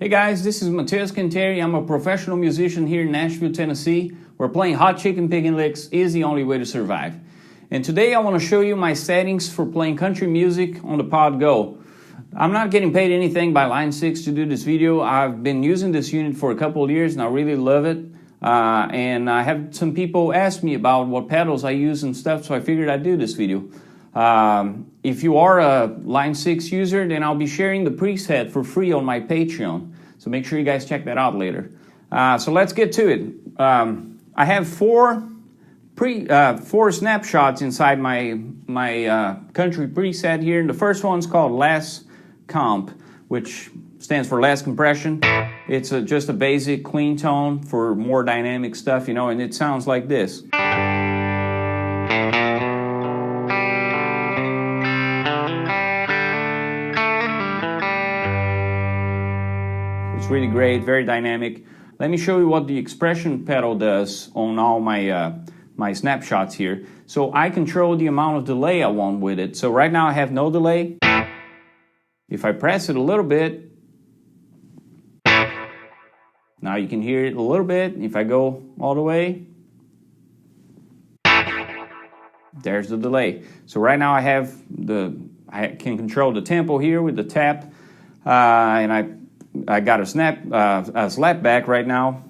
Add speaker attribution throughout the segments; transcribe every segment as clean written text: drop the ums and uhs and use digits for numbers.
Speaker 1: Hey guys, this is Mateus Quinteri. I'm a professional musician here in Nashville, Tennessee, where playing hot chicken picking licks is the only way to survive. And today I want to show you my settings for playing country music on the Pod Go. I'm not getting paid anything by Line6 to do this video. I've been using this unit for a couple of years and I really love it. And I have some people ask me about what pedals I use and stuff, so I figured I'd do this video. If you are a Line6 user, then I'll be sharing the preset for free on my Patreon. So make sure you guys check that out later. So let's get to it. I have four snapshots inside my country preset here. And the first one's called Less Comp, which stands for less compression. It's just a basic clean tone for more dynamic stuff, you know, and it sounds like this. It's really great, very dynamic. Let me show you what the expression pedal does on all my snapshots here. So I control the amount of delay I want with it. So right now I have no delay. If I press it a little bit, now you can hear it a little bit. If I go all the way, there's the delay. So right now I can control the tempo here with the tap, and I got a slap back right now.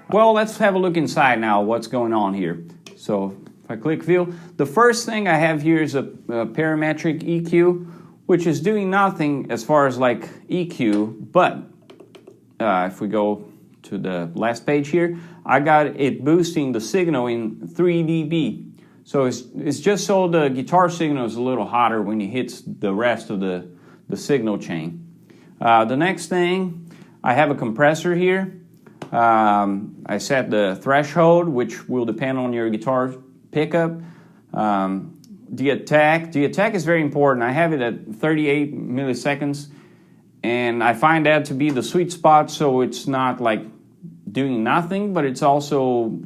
Speaker 1: Well, let's have a look inside now, what's going on here. So if I click View, the first thing I have here is a parametric EQ, which is doing nothing as far as like EQ, but if we go to the last page here, I got it boosting the signal in 3 dB. So it's just so the guitar signal is a little hotter when it hits the rest of the signal chain. The next thing, I have a compressor here. I set the threshold, which will depend on your guitar pickup. The attack is very important. I have it at 38 milliseconds, and I find that to be the sweet spot, so it's not like doing nothing, but it's also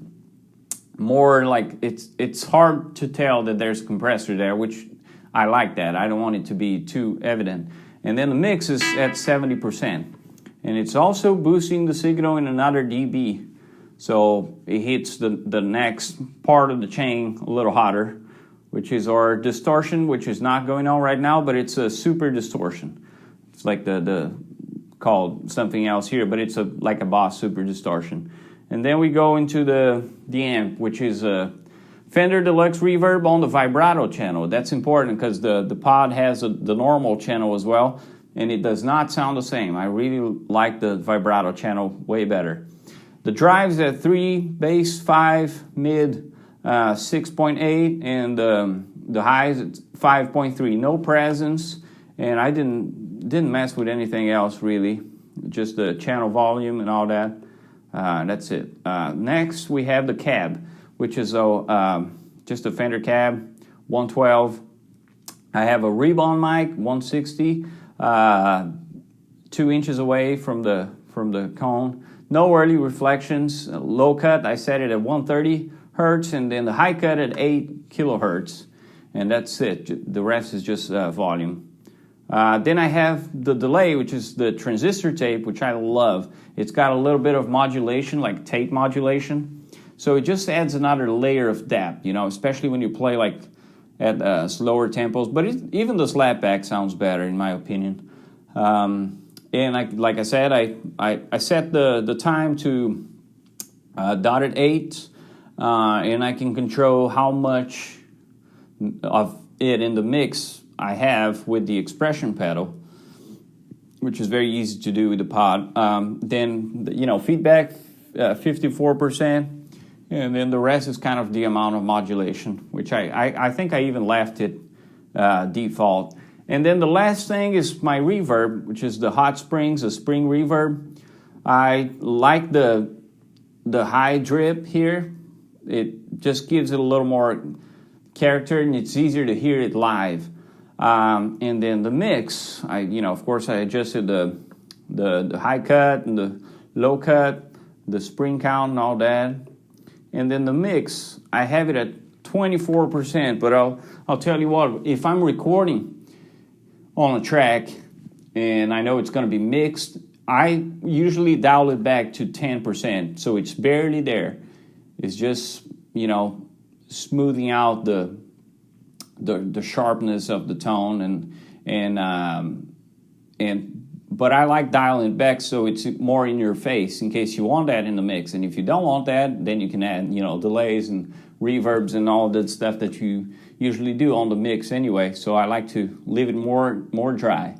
Speaker 1: more like it's hard to tell that there's a compressor there, which I like that. I don't want it to be too evident. And then the mix is at 70%. And it's also boosting the signal in another dB. So it hits the next part of the chain a little hotter, which is our distortion, which is not going on right now, but it's a super distortion. It's like the called something else here, but it's like a Boss super distortion. And then we go into the amp, which is a Fender Deluxe Reverb on the vibrato channel. That's important because the pod has the normal channel as well, and it does not sound the same. I really like the vibrato channel way better. The drive's at 3, bass 5, mid 6.8, and the highs at 5.3. No presence, and I didn't mess with anything else really. Just the channel volume and all that. That's it. Next we have the cab, which is just a Fender cab, 112. I have a rebound mic, 160. 2 inches away from the cone. No early reflections. Low cut, I set it at 130 hertz, and then the high cut at 8 kilohertz, and that's it. The rest is just volume. Then I have the delay, which is the transistor tape, which I love. It's got a little bit of modulation, like tape modulation, so it just adds another layer of depth, you know, especially when you play like at slower tempos, but even the slapback sounds better in my opinion. And like I said, I set the time to dotted 8, and I can control how much of it in the mix I have with the expression pedal, which is very easy to do with the pod. Then, you know, feedback 54%. And then the rest is kind of the amount of modulation, which I think I even left it default. And then the last thing is my reverb, which is the Hot Springs, the spring reverb. I like the high drip here. It just gives it a little more character, and it's easier to hear it live. And then the mix, of course, I adjusted the high cut and the low cut, the spring count and all that. And then the mix, I have it at 24%, but I'll tell you what, if I'm recording on a track and I know it's going to be mixed, I usually dial it back to 10%, so it's barely there. It's just, smoothing out the sharpness of the tone, but I like dialing it back so it's more in your face in case you want that in the mix. And if you don't want that, then you can add, delays and reverbs and all that stuff that you usually do on the mix anyway. So I like to leave it more dry.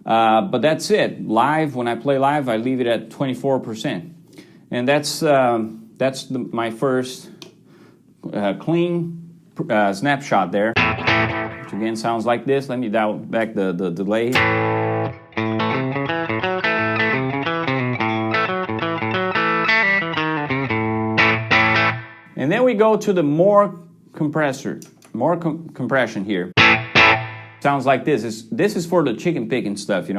Speaker 1: But that's it. Live, when I play live, I leave it at 24%. And that's my first clean snapshot there, which again sounds like this. Let me dial back the delay. And then we go to the more compression here. Sounds like this. This is for the chicken picking stuff,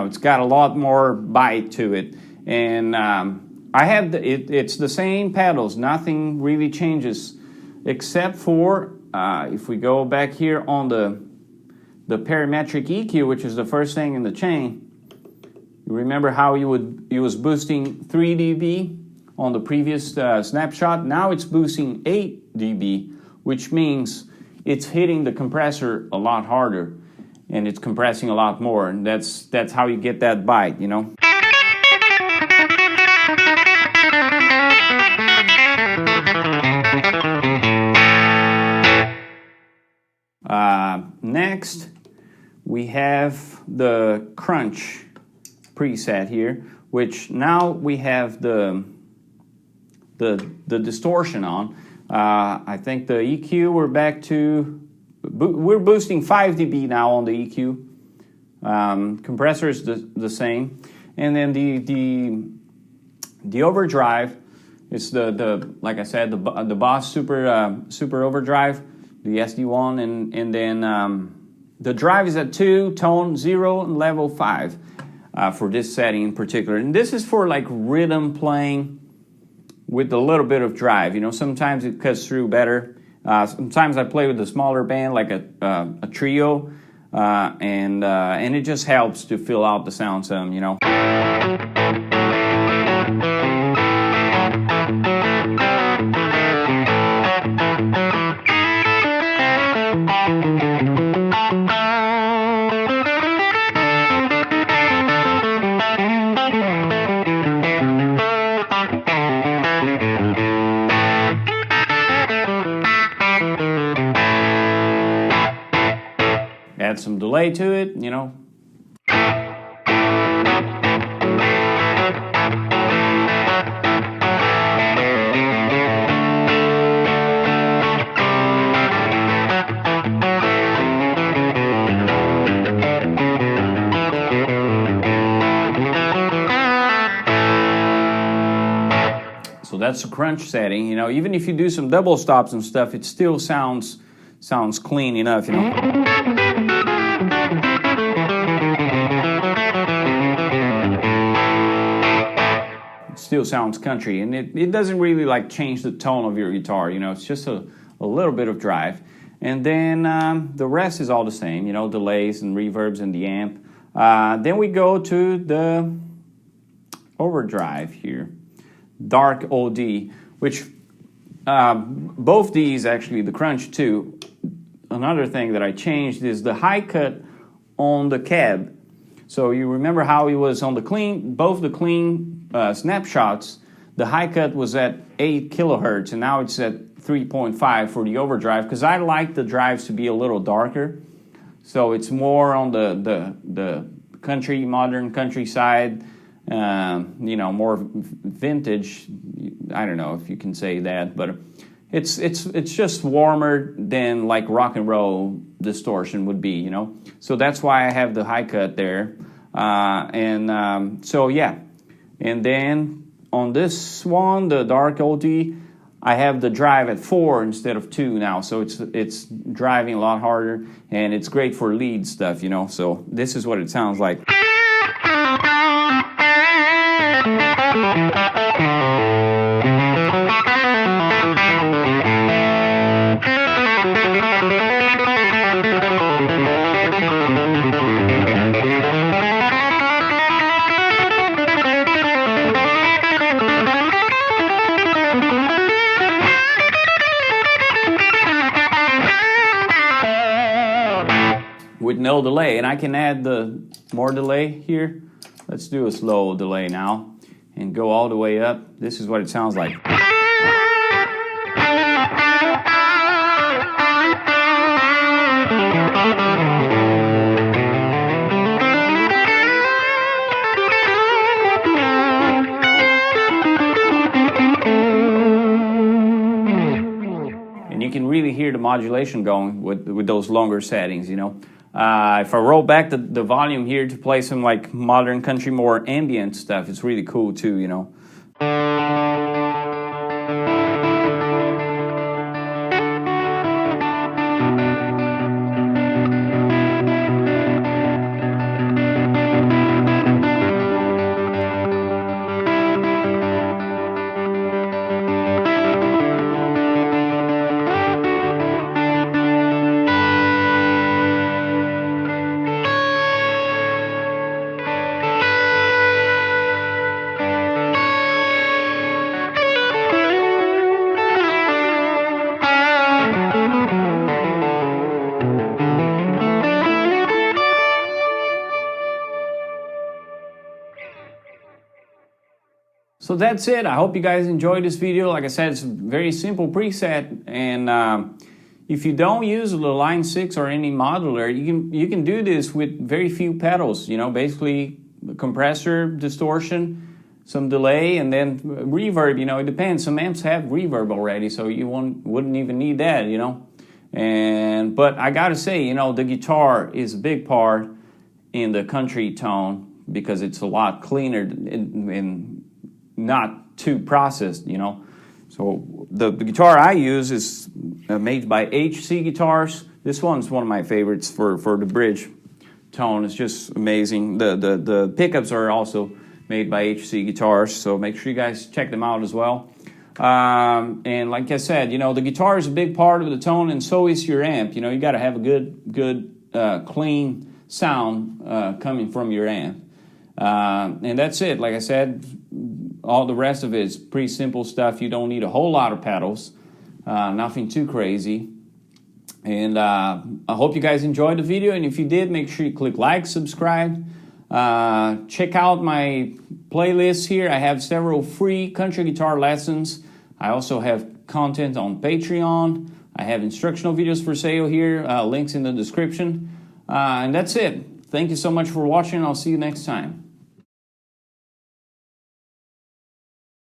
Speaker 1: It's got a lot more bite to it, and I have it's the same pedals. Nothing really changes, except for if we go back here on the parametric EQ, which is the first thing in the chain. You remember how it was boosting 3 dB on the previous snapshot? Now it's boosting 8 dB, which means it's hitting the compressor a lot harder, and it's compressing a lot more, and that's how you get that bite, Next, we have the crunch preset here, which now we have the distortion on. I think the EQ, we're boosting 5 dB now on the EQ. Compressor is the same, and then the overdrive is the like I said, the Boss super overdrive, the SD1, and then the drive is at 2, tone 0, and level 5 for this setting in particular. And this is for like rhythm playing with a little bit of drive. Sometimes it cuts through better. Sometimes I play with a smaller band, like a trio, and it just helps to fill out the sound some, Add some delay to it, So that's the crunch setting, Even if you do some double stops and stuff, it still sounds clean enough, It still sounds country, and it doesn't really like change the tone of your guitar, It's just a little bit of drive. And then the rest is all the same, delays and reverbs and the amp. Then we go to the overdrive here, dark OD, which both these, actually, the crunch too. Another thing that I changed is the high cut on the cab. So you remember how it was on both the clean snapshots, the high cut was at 8 kilohertz, and now it's at 3.5 for the overdrive, because I like the drives to be a little darker. So it's more on the modern countryside, more vintage. I don't know if you can say that, but it's just warmer than like rock and roll distortion would be, you know. So that's why I have the high cut there. So yeah, and then on this one, the dark OT, I have the drive at 4 instead of 2 now, so it's driving a lot harder, and it's great for lead stuff, you know. So this is what it sounds like. With no delay, and I can add the more delay here. Let's do a slow delay now and go all the way up. This is what it sounds like. And you can really hear the modulation going with those longer settings, you know. If I roll back the volume here to play some like modern country, more ambient stuff, it's really cool too, you know. So that's it. I hope you guys enjoyed this video. Like I said, it's a very simple preset, and if you don't use the Line6 or any modular, you can do this with very few pedals. You know, basically compressor, distortion, some delay, and then reverb. You know, it depends. Some amps have reverb already, so you wouldn't even need that. You know, but I gotta say, you know, the guitar is a big part in the country tone because it's a lot cleaner and not too processed, you know. So the guitar I use is made by HC Guitars. This one's one of my favorites for the bridge tone. It's just amazing. The pickups are also made by HC Guitars, so make sure you guys check them out as well. And like I said, you know, the guitar is a big part of the tone, and so is your amp. You know, you got to have a good clean sound coming from your amp. And that's it. Like I said, all the rest of it is pretty simple stuff. You don't need a whole lot of pedals, nothing too crazy. And I hope you guys enjoyed the video, and if you did, make sure you click like, subscribe. Check out my playlist here. I have several free country guitar lessons. I also have content on Patreon. I have instructional videos for sale here, links in the description. And that's it. Thank you so much for watching. I'll see you next time.